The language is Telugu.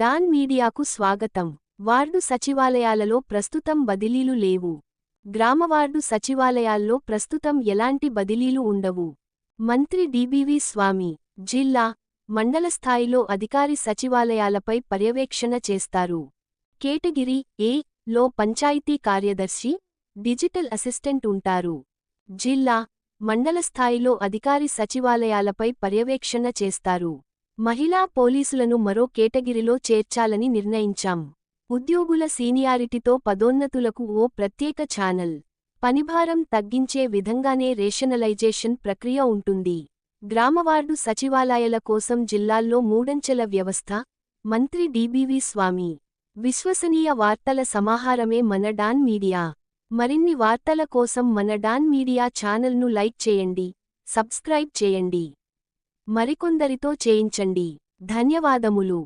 డాన్ మీడియాకు స్వాగతం. వార్డు సచివాలయాలలో ప్రస్తుతం బదిలీలు లేవు. గ్రామవార్డు సచివాలయాల్లో ప్రస్తుతం ఎలాంటి బదిలీలు ఉండవు. మంత్రి డిబివి స్వామి జిల్లా, మండల స్థాయిలో అధికారి సచివాలయాలపై పర్యవేక్షణ చేస్తారు. కేటగిరీ ఏ లో పంచాయతీ కార్యదర్శి, డిజిటల్ అసిస్టెంట్ ఉంటారు. జిల్లా, మండల స్థాయిలో అధికారి సచివాలయాలపై పర్యవేక్షణ చేస్తారు. మహిళా పోలీసులను మరో కేటగిరీలో చేర్చాలని నిర్ణయించాం. ఉద్యోగుల సీనియారిటీతో పదోన్నతులకు ఓ ప్రత్యేక ఛానల్. పనిభారం తగ్గించే విధంగానే రేషనలైజేషన్ ప్రక్రియ ఉంటుంది. గ్రామవార్డు సచివాలయాల కోసం జిల్లాల్లో మూడంచెల వ్యవస్థ. మంత్రి డిబివి స్వామి. విశ్వసనీయ వార్తల సమాహారమే మన డాన్ మీడియా. మరిన్ని వార్తల కోసం మన డాన్ మీడియా ఛానల్ను లైక్ చేయండి, సబ్స్క్రైబ్ చేయండి. మరికొందరితో చేయించండి. ధన్యవాదములు.